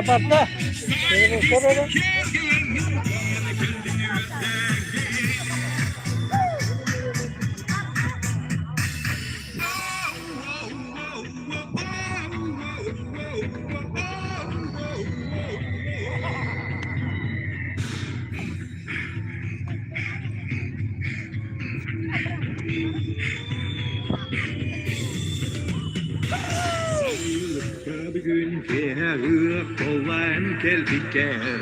aparta. Soralım. Bugün kehir kovan kelpiker.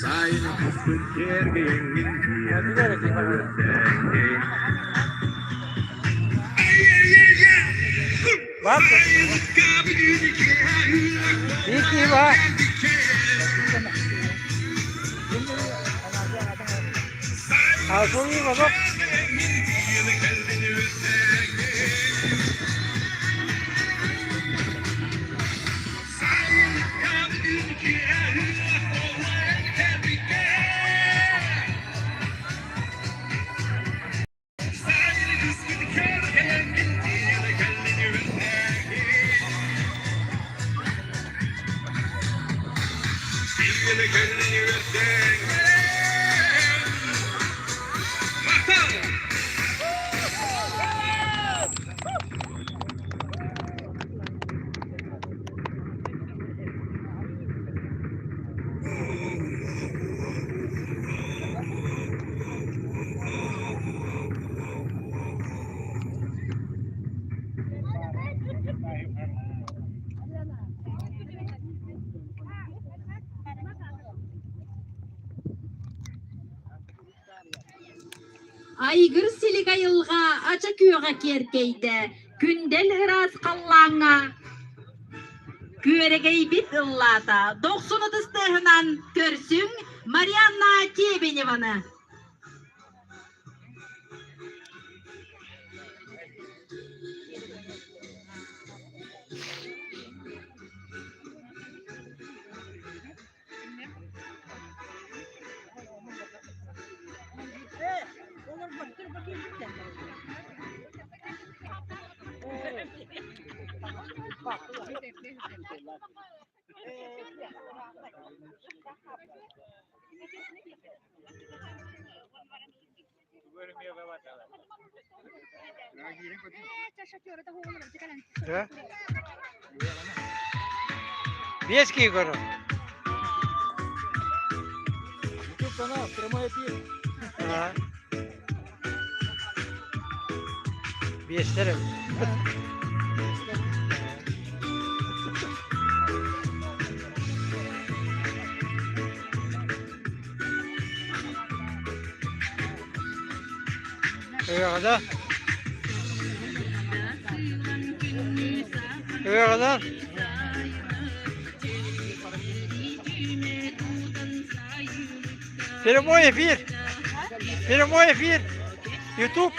Sayın kısmıker gengin Bak. İyi bak. Ağzını iyi bak. Aygır silik ayılga aça kүйöge kerkeyde kündel hıras kallanga köregey bit ıllata 90 ıstığından körsün Marianna Tebenevana. Без кигора. YouTube канал, прямой эфир. Ага. Бестерим. Evet, evet. Прямой эфир. Прямой эфир. YouTube.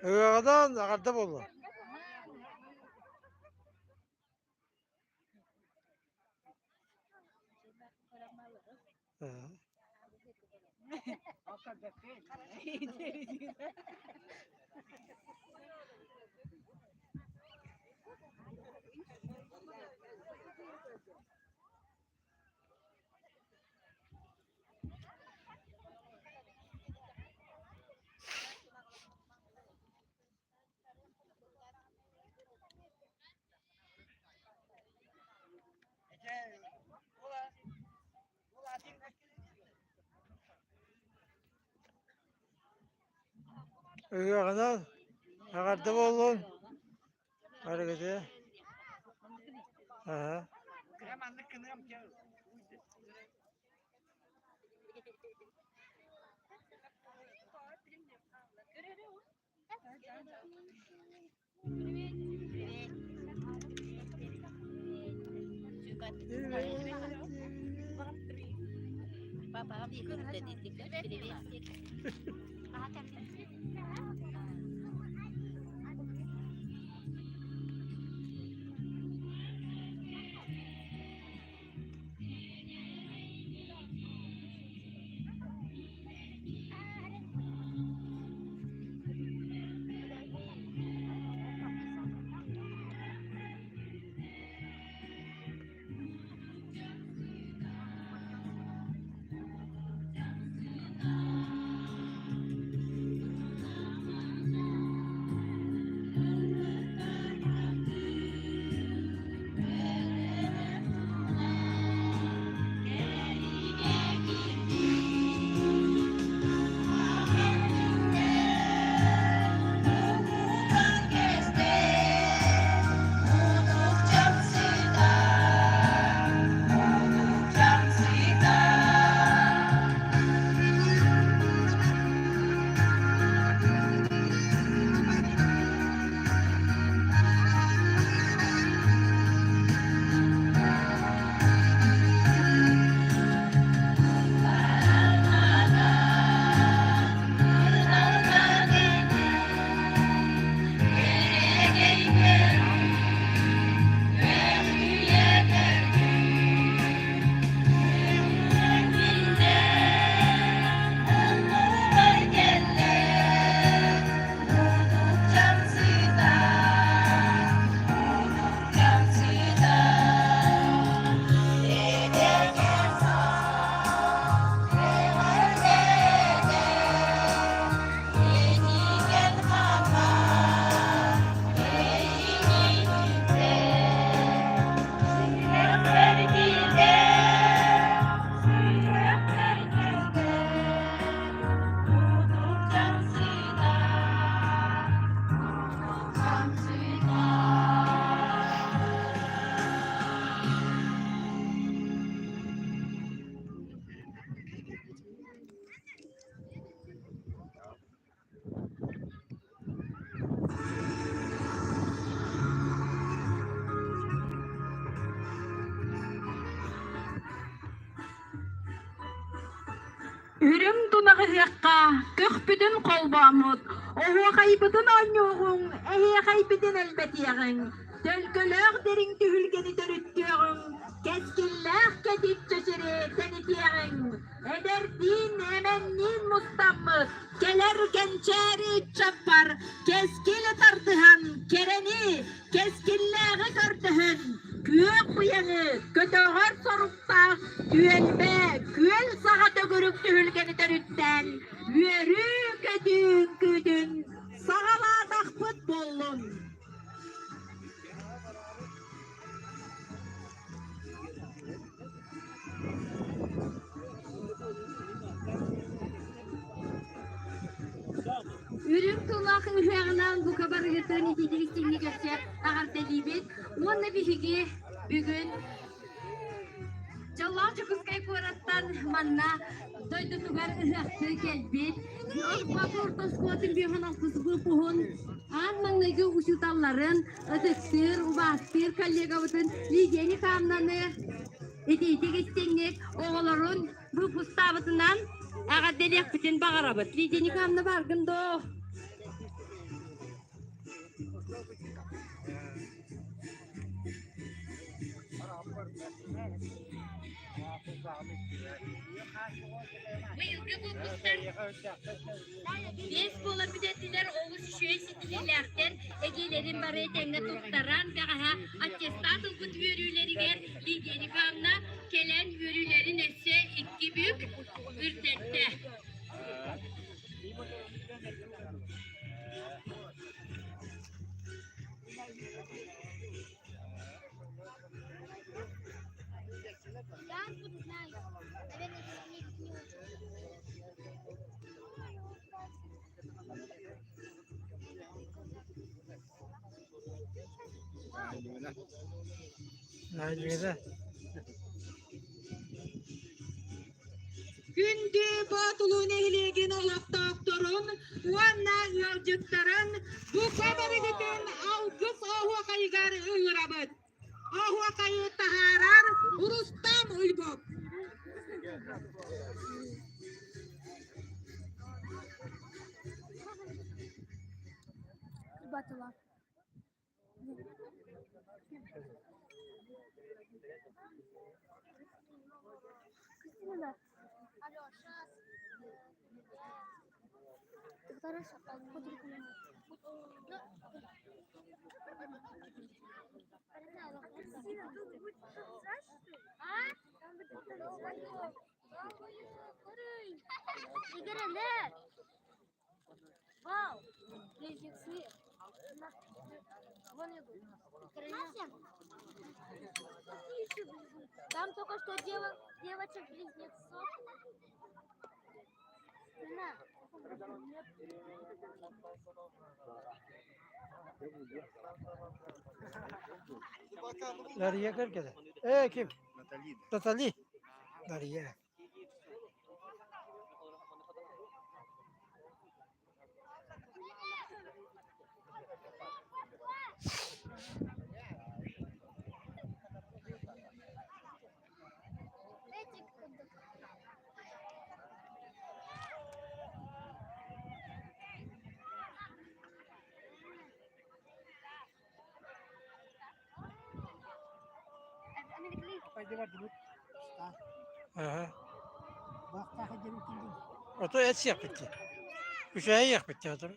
Iğadan ağırda oldu. Iğadan ağırda olun. Hareketi. Aha. Үрüm дунаğı hıqqa, kökbüdün kolbamut, ohu kaybıdın anyoğun, ehe kaybıdın elbetiyeğin, tölkölög derin tühülgeni törüttüğün, keskiller kedip çeşiri tenitiyeğin, ederdin emennin mustammıt, keler gençeri çapar, keskili tartıhan, kereni, keskilleri gördüğün, Kүйek bıyanı, kötüğür sorupta, tüelbe, küel sahada görüp tühülgeni törütten, yürü kötün, sağala dağpıt bollun. Ürün tulak ühüğünden bu kabarı yatığın itidiristini göster, ağır delibet, onunla bir higi, bugün Çallarca kızkay kuarattan manna doydu tugar ıhıqtı kelbet. Vapur toskotun bir hanaltısı bu puhun. An mannagi uçutalların ıtıktır, ubahtır, kallegavutun ligeni kamlanı. Eti geçtenlik oğulların bu pustavatından ağa delek bütün bağırabıt. Ligeni kamla bargın do. Biz bulabilirler olur şöyle stillerden egelerin barı tenge tuktaran ve aha atestat okut yürüylerine ligeni famna gelen yürüylerin etse iki büyük ürtette. Nail'e. Gündü batılın ehliyegin Allah'ta aktorun, uanna yolcukların, bu kadar giden algıs ahua kaygar ıyrabıt. Ahua kayı taharar, urustam uybuk. Batılar. Kısmına. Taraf fotoğrafı. Вау! Близнецы. Вон идут. Там только что девочек-близнецов. На. Nereye kırkede? Kim? Natali. Nereye? Aha. Oto et yak bitti. Üşüğe yak bitti oto.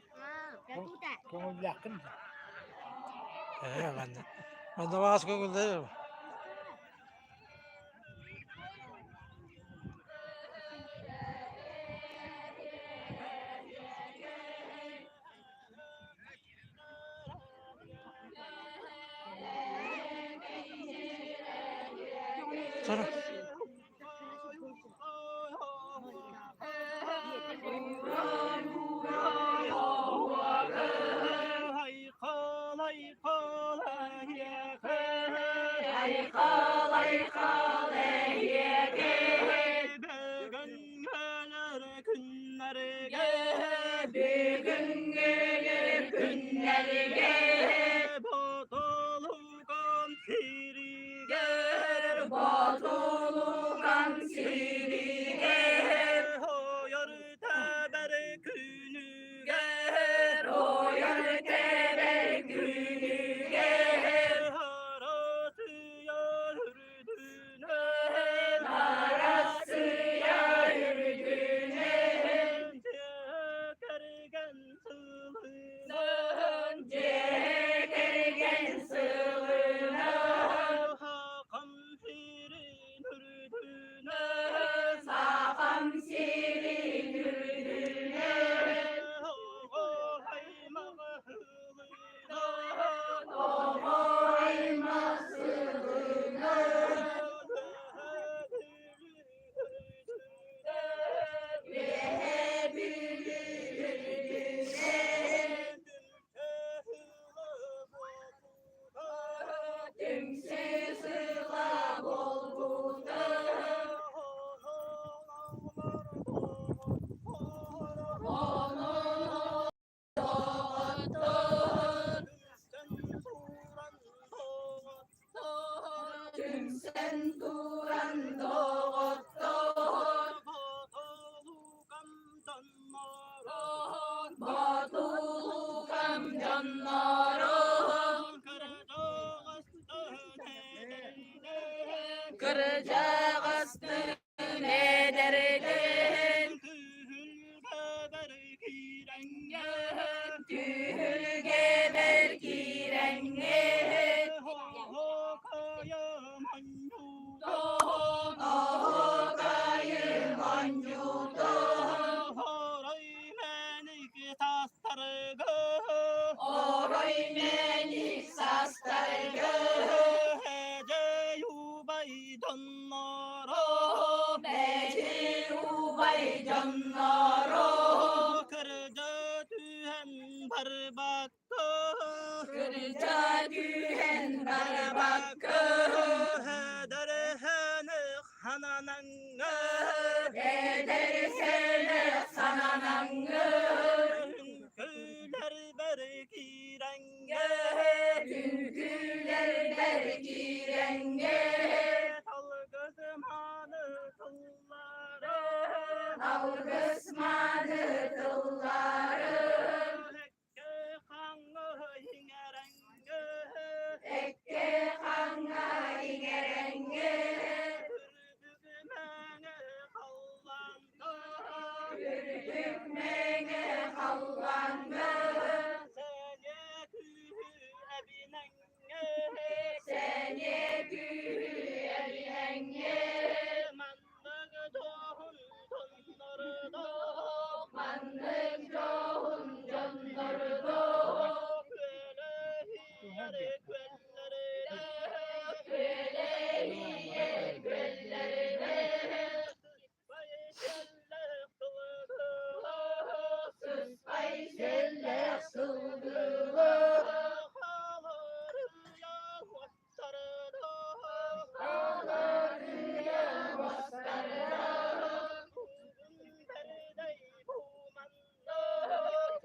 Konu yakın. Ben de. Ben de bazı kokuları. Sonra. Kırcağızdı nederdin Tühülge belki rengi Toho kayım ancu Oroy menik sastargı Mecil ubay cannaro Kırca tühen barbakkı Ederhenek sananangı Hünküler berki renge Algısmanı tılları Ekke hanga ingerenge Kürdük menge hallandı Senye kühü ebinenge Mandık doğun connurdu Külehiye göllerine Sıspay şelle sıldığı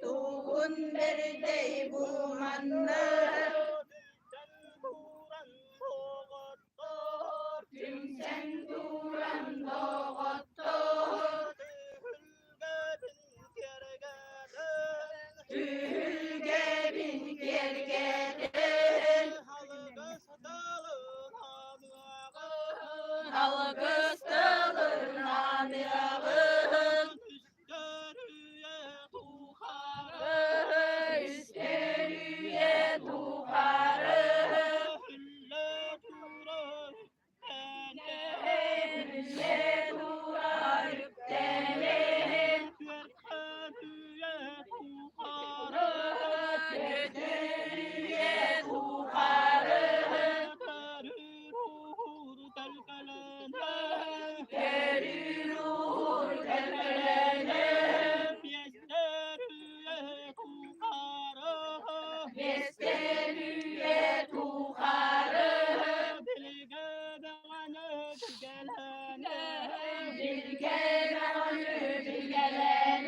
Tuğun berdey bu manna Tümsen duran doğuttu Tühülge bin gergeden Algıs dağın amiyağın Üsteriye tuharı Hülle durarıp denen Götürüye tuharı Gerir uğur telpelenem Bestelüye tuharı Bilgelanı bilgelene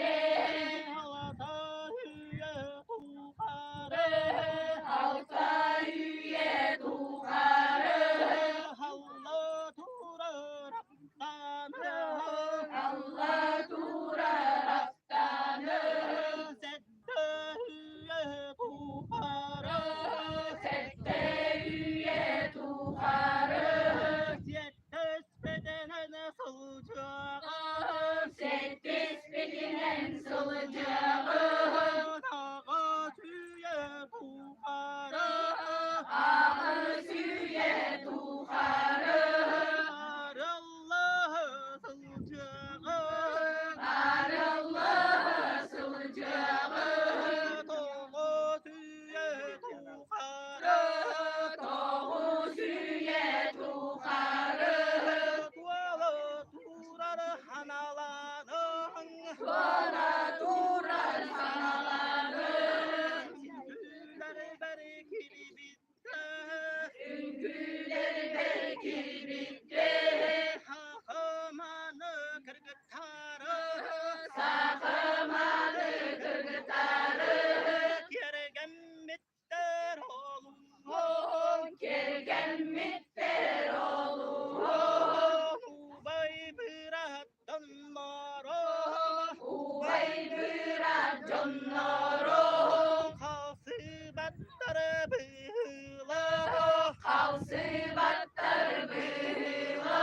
Alta hüye tuharı Allah turar aftanı Sette hüye tuharı Settis bilinen sılıcağı Ağır süye tuharı Narallah sılıcağı Toğu süye tuharı Tuana turar hanalanın Ünküler belki bitti Sakımalı kırgıtarı Kergen mitter oğlu Ubay bırak connoro Kalsı battar bıhıla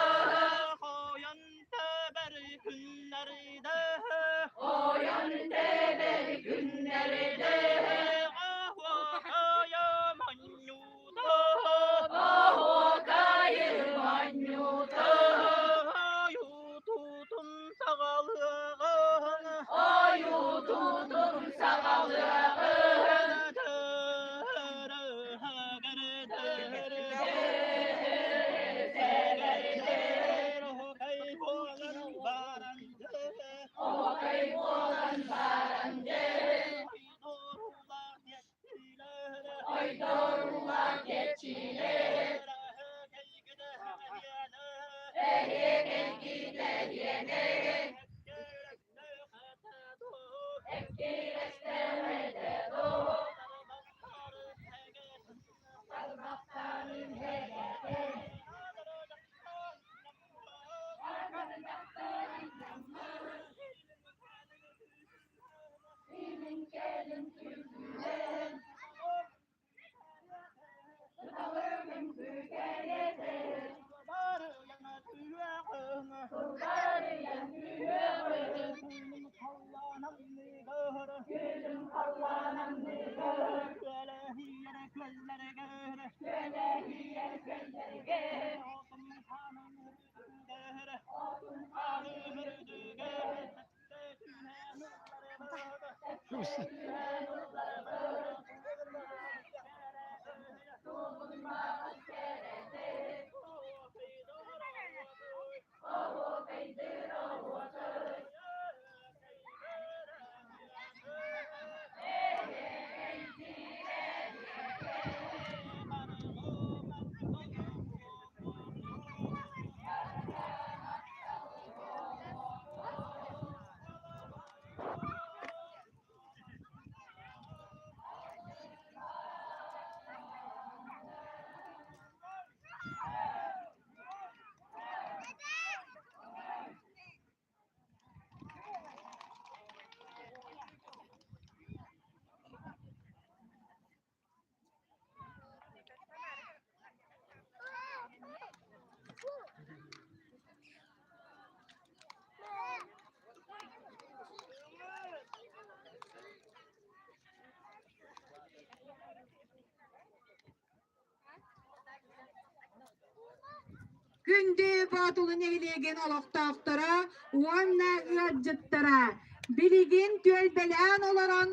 Günde batılın eylegen olaqtaqtara, uanna ıacıttara, biligin tölbelen olaran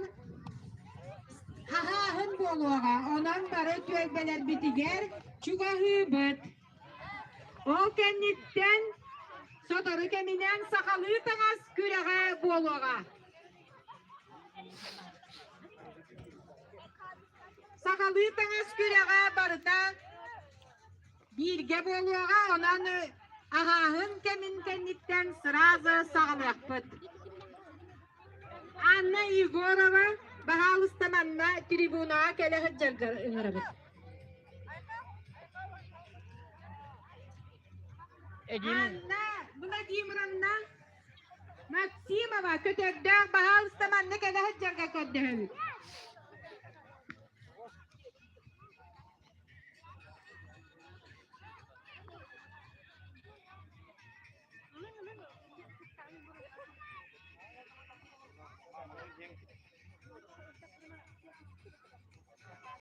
hahahın boluğa, onan barı tölbeler bitiger, çuga hıbıt. O kennitten, sotarı keminen sakalı tağas küreğe boluğa. Sakalı tağas küreğe barıta, birge boluğa, onan ahahın kemin kennitten sırazı sağlayakpıt. Anna Igorova bahalıstamanna tribuna kele hıccargar ıngırabıt. Anna Vladimirovna Maksimova kötökdağ bahalıstamanna kele hıccargar köddehöbüt.